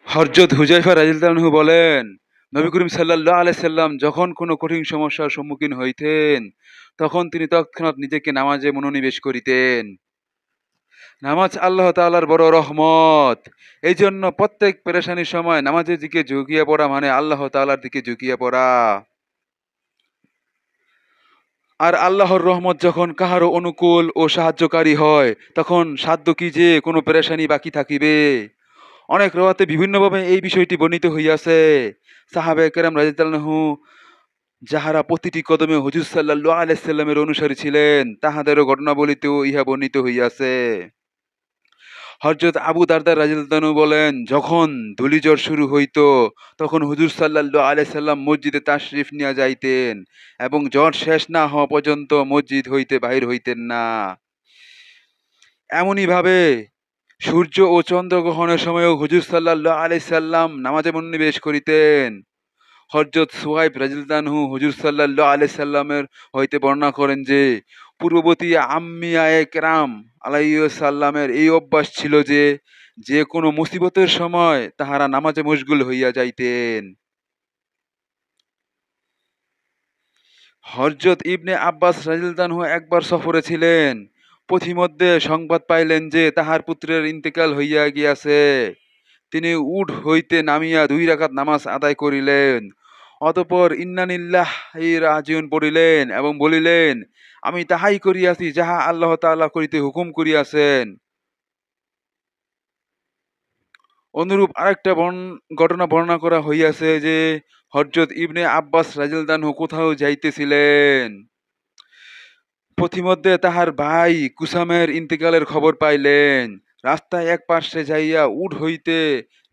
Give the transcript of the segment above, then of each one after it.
হযরত হুযায়ফা রাদিয়াল্লাহু আনহু বলেন, নবী করিম সাল্লাল্লাহু আলাইহি সাল্লাম যখন কোনো কঠিন সমস্যার সম্মুখীন হইতেন, তখন তিনি তৎক্ষণাৎ নিজেকে নামাজে মনোনিবেশ করিতেন। নামাজ আল্লাহ তাআলার বড় রহমত। এইজন্য প্রত্যেক পেরেশানির সময় নামাজের দিকে ঝুঁকিয়ে পড়া মানে আল্লাহ তাআলার দিকে ঝুঁকিয়ে পড়া। আর আল্লাহর রহমত যখন কাহারও অনুকূল ও সাহায্যকারী হয়, তখন সাধ্য কি যে কোনো পেরেশানি বাকি থাকিবে। অনেক রওয়াতে বিভিন্নভাবে এই বিষয়টি বর্ণিত হইয়াছে। সাহাবায়ে কেরাম রাদিয়াল্লাহু আনহু যাহারা প্রতিটি কদমে হুজুর সাল্লাল্লাহু আলাইহি সাল্লামের অনুসারী ছিলেন, তাহাদেরও ঘটনাবলিতেও ইহা বর্ণিত হইয়াছে। হযরত আবু দারদা রাদিয়াল্লাহু আনহু বলেন, যখন ধূলিঝড় শুরু হইত, তখন হুজুর সাল্লাল্লাহু আলাইহি সাল্লাম মসজিদে তাশরিফ নিয়া যাইতেন এবং ঝড় শেষ না হওয়া পর্যন্ত মসজিদ হইতে বাহির হইতেন না। এমনি ভাবে সূর্য ও চন্দ্রগ্রহণের সময়ও হুজুর সাল্লাল্লাহু আলাইহি সাল্লাম নামাজে মনোনিবেশ করিতেন। হযরত সুহাইব রাদিয়াল্লাহু আনহু হুজুর সাল্লাল্লাহু আলাইহি সাল্লামের হইতে বর্ণনা করেন যে, পূর্ববর্তী আম্বিয়ায়ে কেরাম আলাইহিস সালামের এই অভ্যাস ছিল যে, যে কোনো মুসিবতের সময় তাহারা নামাজে মশগুল হইয়া যাইতেন। হযরত ইবনে আব্বাস রাদিয়াল্লাহু আনহু একবার সফরে ছিলেন। পথিমধ্যে সংবাদ পাইলেন যে তাহার পুত্রের ইন্তেকাল হইয়া গিয়াছে। তিনি উট হইতে নামিয়া ২ রাকাত নামাজ আদায় করিলেন। অতঃপর ইন্না লিল্লাহি রাজিউন পড়িলেন এবং বলিলেন, আমি তাহাই করিয়াছি যাহা আল্লাহ তাআলা করিতে হুকুম করিয়াছেন। অনুরূপ আরেকটা ঘটনা বর্ণনা করা হইয়াছে যে, হযরত ইবনে আব্বাস রাদিয়াল্লাহু আনহু কোথাও যাইতেছিলেন। পথিমধ্যে তাহার ভাই কুসামের ইন্তেকালের খবর পাইলেন। রাস্তায় এক পার্শ্বে যাইয়া উট হইতে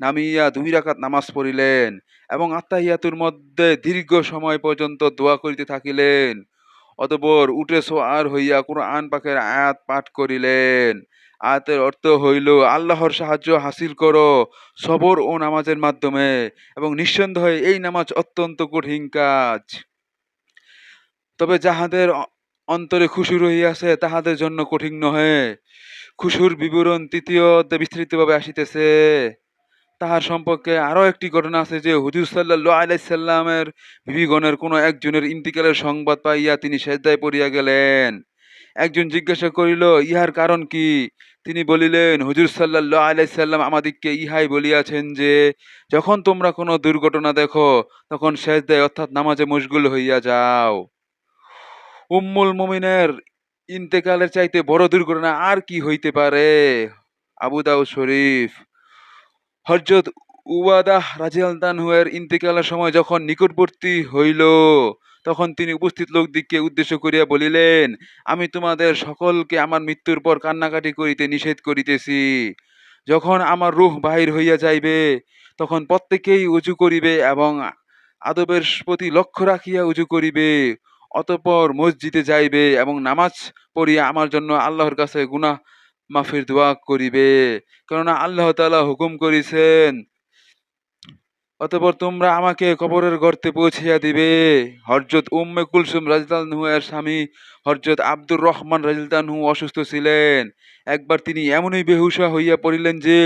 নামিয়া ২ রাকাত নামাজ পড়িলেন এবং আত্তাহিয়াতুর মধ্যে দীর্ঘ সময় পর্যন্ত দোয়া করিতে থাকিলেন। অতঃপর উটে সোয়ার হইয়া কুরআন পাকের আয়াত পাঠ করিলেন। আয়াতের অর্থ হইল, আল্লাহর সাহায্য হাসিল করো সবর ও নামাজের মাধ্যমে, এবং নিঃসন্দেহে এই নামাজ অত্যন্ত কঠিন কাজ। তবে যাহাদের অন্তরে খুশু রহিয়াছে তাহাদের জন্য কঠিন নহে। খুশুর বিবরণ ৩য় অধ্যায়ে বিস্তৃতভাবে আসিতেছে। তাহার সম্পর্কে আরো একটি ঘটনা আছে যে, হুজুর সাল্লাল্লাহু আলাইহি সাল্লামের বিবিগণের কোন একজনের ইন্তিকালের সংবাদ পাইয়া তিনি সেজদায় পড়িয়া গেলেন। একজন জিজ্ঞাসা করিল, ইহার কারণ কি? তিনি বলিলেন, হুজুর সাল্লাল্লাহু আলাইহি সাল্লাম আমাদিগকে ইহাই বলিয়াছেন যে, যখন তোমরা কোনো দুর্ঘটনা দেখো, তখন সেজদায় অর্থাৎ নামাজে মশগুল হইয়া যাও। উম্মুল মুমিনের ইন্তেকালের চাইতে বড় দুর্ঘটনা আর কি হইতে পারে? আবু দাউদ শরীফ। হযরত উবাদাহ রাদিয়াল্লাহু আনহু এর ইন্তেকালের সময় যখন নিকটবর্তী হইল, তখন তিনি উপস্থিত লোকদিগকে উদ্দেশ্য করিয়া বলিলেন, আমি তোমাদের সকলকে আমার মৃত্যুর পর কান্নাকাটি করিতে নিষেধ করিতেছি। যখন আমার রূহ বাহির হইয়া যাইবে, তখন প্রত্যেকেই উজু করিবে এবং আদবের প্রতি লক্ষ্য রাখিয়া উজু করিবে। অতঃপর মসজিদে যাইবে এবং নামাজ পড়িয়া আমার জন্য আল্লাহর কাছে গুনাহ মাফির দোয়া করিবে। কেননা আল্লাহ তাআলা হুকুম করিছেন, অতঃপর তোমরা আমাকে কবরের গর্তে পৌঁছিয়া দিবে। হযরত উম্মে কুলসুম রাদিয়াল্লাহু আনহু এর স্বামী হযরত আব্দুর রহমান রাদিয়াল্লাহু আনহু অসুস্থ ছিলেন। একবার তিনি এমনই বেহুশা হইয়া পড়িলেন যে,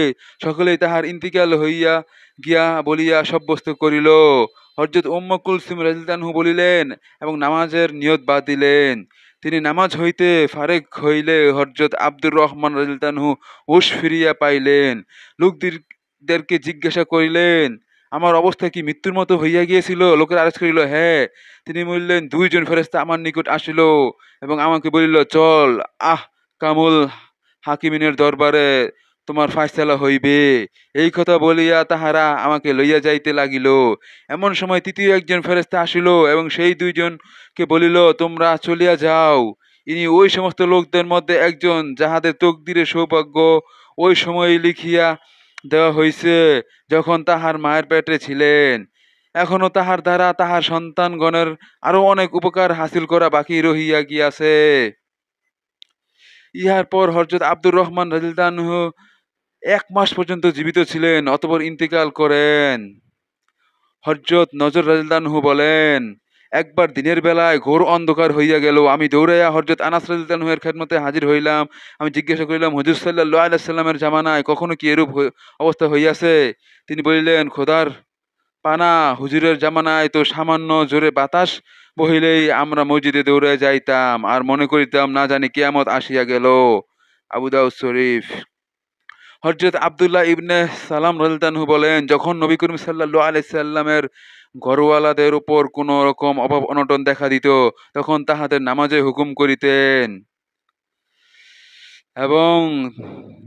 সকলেই তাহার ইন্তিকাল হইয়া গিয়া বলিয়া সাব্যস্ত করিল। হযরত উম্মে কুলসুম রাদিয়াল্লাহু আনহু বলিলেন এবং নামাজের নিয়ত বাঁধিলেন। তিনি নামাজ হইতে ফারেক হইলে হযরত আব্দুর রহমান রাদিয়াল্লাহু আনহু হুঁশ ফিরিয়া পাইলেন। লোকদেরকে জিজ্ঞাসা করিলেন, আমার অবস্থা কি মৃত্যুর মতো হইয়া গিয়েছিল? লোকেরা আরজ করিল, হ্যাঁ। তিনি বললেন, ২ জন ফেরেশতা আমার নিকট আসিল এবং আমাকে বলিল, চল, কামুল হাকিমিনের দরবারে তোমার ফায়সালা হইবে। এই কথা বলিয়া তাহারা আমাকে লইয়া যাইতে লাগিল। এমন সময় ৩য় একজন ফেরেশতা আসিল এবং সেই ২ জনকে বলিল, তোমরা চলিয়া যাও। ইনি ওই সমস্ত লোকদের মধ্যে একজন যাহাদের তকদিরে সৌভাগ্য ওই সময় লিখিয়া দেওয়া হইছে যখন তাহার মায়ের পেটে ছিলেন। এখনো তাহার দ্বারা তাহার সন্তানগণের আরো অনেক উপকার হাসিল করা বাকি রহিয়া গিয়াছে। ইহার পর হযরত আব্দুর রহমান রাদিয়াল্লাহু আনহু ১ মাস পর্যন্ত জীবিত ছিলেন, অতঃপর ইন্তিকাল করেন। হযরত নজর রাদিয়াল্লাহু আনহু বলেন, একবার দিনের বেলায় ঘোর অন্ধকার হইয়া গেল, আমি দৌড়াইয়া হযরত আনাস রাদিয়াল্লাহু এর খেদমতে হাজির হইলাম। আমি জিজ্ঞাসা করিলাম, হুজুর সাল্লাল্লাহু আলাইহি সাল্লামের জামানায় কখনো কি এরূপ অবস্থা হইয়াছে? তিনি বলিলেন, খোদার পানা, হুজুরের জামানায় তো সামান্য জোরে বাতাস বহিলেই আমরা মসজিদে দৌড়ে যাইতাম আর মনে করিতাম না জানি কিয়ামত আসিয়া গেল। আবু দাউদ শরীফ। হযরত আব্দুল্লাহ ইবনে সালাম রাদিয়াল্লাহু আনহু বলেন, যখন নবী করিম সাল্লাল্লাহু আলাইহি সাল্লামের ঘরওয়ালাদের উপর কোন রকম অভাব অনটন দেখা দিত, তখন তাহাদের নামাজে হুকুম করিতেন এবং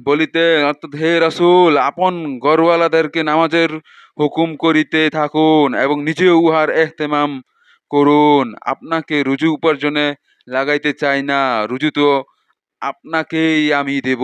বলিতেন, অর্থাৎ হে রাসূল, আপন ঘরওয়ালাদেরকে নামাজের হুকুম করিতে থাকুন এবং নিজেও উহার এহতেমাম করুন। আপনাকে রুজু উপার্জনে লাগাইতে চাই না, রুজু তো আপনাকেই আমি দেব।